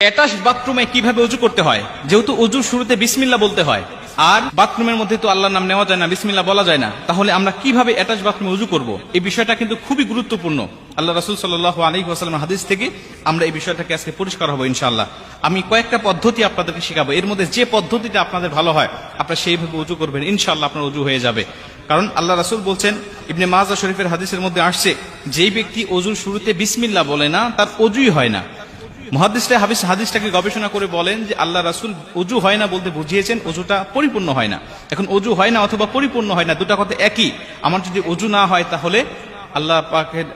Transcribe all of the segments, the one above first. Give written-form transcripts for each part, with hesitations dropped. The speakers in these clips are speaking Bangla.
অ্যাটাচ বাথরুমে কিভাবে ওযু করতে হয়? যেহেতু ওযুর শুরুতে বিসমিল্লাহ বলতে হয়, আর বাথরুমের মধ্যে তো আল্লাহর নাম নেওয়া যায় না, বিসমিল্লাহ বলা যায় না, তাহলে আমরা কিভাবে অ্যাটাচ বাথরুমে ওযু করব? এই বিষয়টা কিন্তু খুবই গুরুত্বপূর্ণ। আল্লাহ রাসূল সাল্লাল্লাহু আলাইহি ওয়াসাল্লামের হাদিস থেকে আমরা এই বিষয়টাকে আজকে পরিষ্কার হব ইনশাআল্লাহ। আমি কয়েকটা পদ্ধতি আপনাদেরকে শেখাবো, এর মধ্যে যে পদ্ধতিটা আপনাদের ভালো হয় আপনারা সেইভাবে ওযু করবেন, ইনশাআল্লাহ আপনার ওযু হয়ে যাবে। কারণ আল্লাহ রাসূল বলছেন, ইবনে মাজাহ শরীফের হাদিসের মধ্যে আসছে, যেই ব্যক্তি ওযুর শুরুতে বিসমিল্লাহ বলে না তার ওযুই হয় না। মুহাদ্দিসরা হাদিসটাকে গবেষণা করে বলেন যে আল্লাহ রাসূল ওযু হয় না বলতে বুঝিয়েছেন ওযুটা পরিপূর্ণ হয় না। এখন ওযু হয় না অথবা পরিপূর্ণ হয় না, দুটা কথা একই। আমার যদি ওযু না হয় তাহলে আল্লাহ পাকের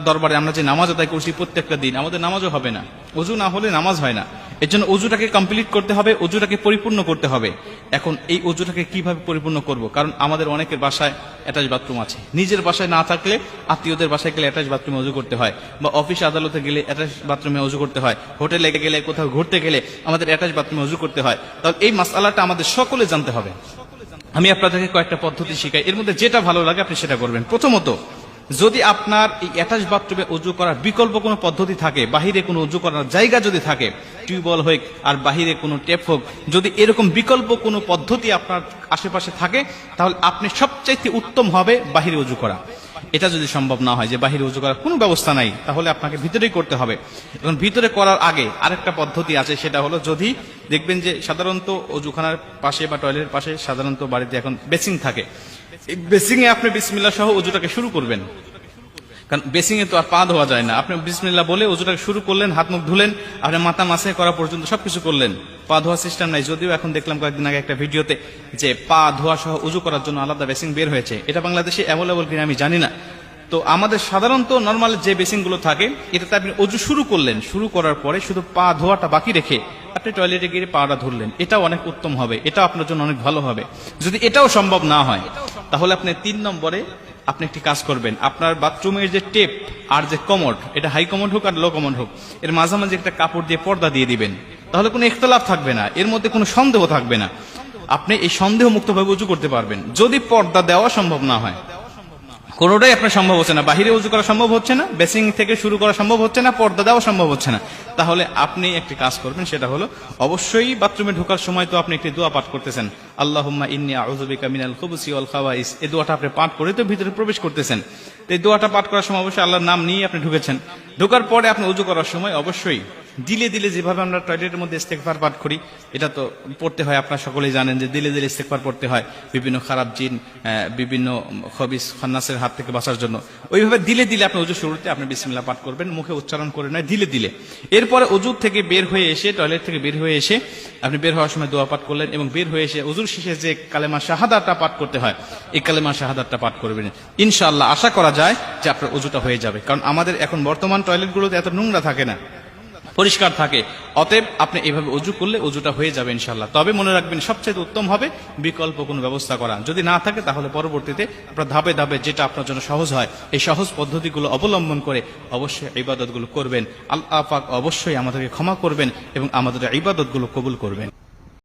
দরবারে আমরা যে নামাজ আদায় করছি প্রত্যেকটা দিন, আমাদের নামাজও হবে না। ওযু না হলে নামাজ হয় না। এর জন্য ওযুটাকে কমপ্লিট করতে হবে, ওযুটাকে পরিপূর্ণ করতে হবে। এখন এই ওযুটাকে কিভাবে পরিপূর্ণ করব? কারণ আমাদের অনেকের বাসায় অ্যাটাচ বাথরুম আছে, নিজের বাসায় না থাকলে আত্মীয়দের বাসায় গেলে অ্যাটাচ বাথরুমে ওযু করতে হয়, বা অফিস আদালতে গেলে অ্যাটাচ বাথরুমে ওযু করতে হয়, হোটেলে গেলে কোথাও ঘুরতে গেলে আমাদের অ্যাটাচ বাথরুমে ওযু করতে হয়। তাহলে এই মাসআলাটা আমাদের সকলে জানতে হবে। আমি আপনাদেরকে কয়েকটা পদ্ধতি শিখাই, এর মধ্যে যেটা ভালো লাগে আপনি সেটা করবেন। প্রথমত, যদি আপনার এই অ্যাটাচ বাথরুমে ওযু করার বিকল্প কোনো পদ্ধতি থাকে, বাহিরে কোনো ওযু করার জায়গা যদি থাকে, টিউবওয়েল হোক আর বাহিরে কোনো টেপ হোক, যদি এরকম বিকল্প কোনো পদ্ধতি আপনার আশেপাশে থাকে, তাহলে আপনি সবচাইতে উত্তম হবে বাহিরে ওযু করা। এটা যদি সম্ভব না হয় যে বাহিরে ওযু করার কোনো ব্যবস্থা নাই, তাহলে আপনাকে ভিতরেই করতে হবে। এবং ভিতরে করার আগে আরেকটা পদ্ধতি আছে, সেটা হলো, যদি দেখবেন যে সাধারণত ওযুখানার পাশে বা টয়লেটের পাশে সাধারণত বাড়িতে এখন বেসিং থাকে, এই বেসিংয়ে আপনি বিসমিল্লাহ সহ ওযুটাকে শুরু করবেন। কারণ বেসিংয়ে তো আর পা ধোয়া যায় না, আপনি বিসমিল্লাহ বলে ওযুটাকে শুরু করলেন, হাত মুখ ধুলেন, আপনি মাথা মাসে করা পর্যন্ত সবকিছু করলেন, পা ধোয়া সিস্টেম নাই। যদিও এখন দেখলাম কয়েকদিন আগে একটা ভিডিওতে যে পা ধোয়া সহ ওযু করার জন্য আলাদা বেসিং বের হয়েছে, এটা বাংলাদেশে অ্যাভেলেবল কিনা আমি জানি না। তো আমাদের সাধারণত নর্মাল যে বেসিং গুলো থাকে, এটাতে আপনি ওযু শুরু করলেন, শুরু করার পরে শুধু পা ধোয়াটা বাকি রেখে আপনি টয়লেটে গিয়ে পাটা ধরলেন, এটাও অনেক উত্তম হবে, এটা আপনার জন্য অনেক ভালো হবে। যদি এটাও সম্ভব না হয়, তাহলে আপনি 3 নম্বরে আপনি একটি কাজ করবেন, আপনার বাথরুমের যে টেপ আর যে কমোড, এটা হাই কমোড হোক আর লো কমোড হোক, এর মাঝামাঝি একটা কাপড় দিয়ে পর্দা দিয়ে দিবেন। তাহলে কোনো ইখতিলাফ থাকবে না, এর মধ্যে কোনো সন্দেহ থাকবে না, আপনি এই সন্দেহ মুক্তভাবে ওযু করতে পারবেন। যদি পর্দা দেওয়া সম্ভব না হয়, কোনোটাই আপনার সম্ভব হচ্ছে না, বাহিরে ওযু করা সম্ভব হচ্ছে না, বেসিং থেকে শুরু করা সম্ভব হচ্ছে না, পর্দা দেওয়া সম্ভব হচ্ছে না, তাহলে আপনি একটি কাজ করবেন, সেটা হলো অবশ্যই বাথরুমে ঢোকার সময় তো আপনি একটি দোয়া পাঠ করতেছেন, আল্লাহুম্মা ইন্নী আউযু বিকা মিনাল খুবুসি ওয়াল খাবাইস। এই দোয়াটা আপনি পাঠ করে তো ভিতরে প্রবেশ করতেছেন। এই দোয়াটা পাঠ করার সময় অবশ্যই আল্লাহর নাম নিয়ে আপনি ঢুকেছেন। ঢোকার পরে আপনি ওযু করার সময় অবশ্যই দিলে দিলে, যেভাবে আমরা টয়লেটের মধ্যে ইস্তেগফার পাঠ করি, এটা তো পড়তে হয়, আপনারা সকলেই জানেন যে দিলে দিলে ইস্তেগফার পড়তে হয় বিভিন্ন খারাপ জিন, বিভিন্ন খবিস খান্নাসের হাত থেকে বাঁচার জন্য। ওইভাবে দিলে দিলে আপনি ওযু শুরুতে আপনি বিসমিল্লাহ পাঠ করবেন, মুখে উচ্চারণ করে নয়, দিলে দিলে। এরপরে ওযু থেকে বের হয়ে এসে, টয়লেট থেকে বের হয়ে এসে আপনি বের হওয়ার সময় দোয়া পাঠ করলেন, এবং বের হয়ে এসে ওযুর শেষে যে কালেমা শাহাদাতটা পাঠ করতে হয়, এই কালেমা শাহাদাতটা পাঠ করবেন। ইনশাআল্লাহ আশা করা যায় যে আপনার ওযুটা হয়ে যাবে। কারণ আমাদের এখন বর্তমান টয়লেটগুলোতে এত নোংরা থাকে না, পরিষ্কার থাকে। অতএব আপনি এইভাবে ওযু করলে ওযুটা হয়ে যাবে ইনশাআল্লাহ। তবে মনে রাখবেন, সবচেয়ে উত্তম হবে বিকল্প কোনো ব্যবস্থা করা। যদি না থাকে, তাহলে পরবর্তীতে আপনার ধাপে ধাপে যেটা আপনার জন্য সহজ হয়, এই সহজ পদ্ধতিগুলো অবলম্বন করে অবশ্যই ইবাদতগুলো করবেন। আল্লাহ পাক অবশ্যই আমাদেরকে ক্ষমা করবেন এবং আমাদের ইবাদতগুলো কবুল করবেন।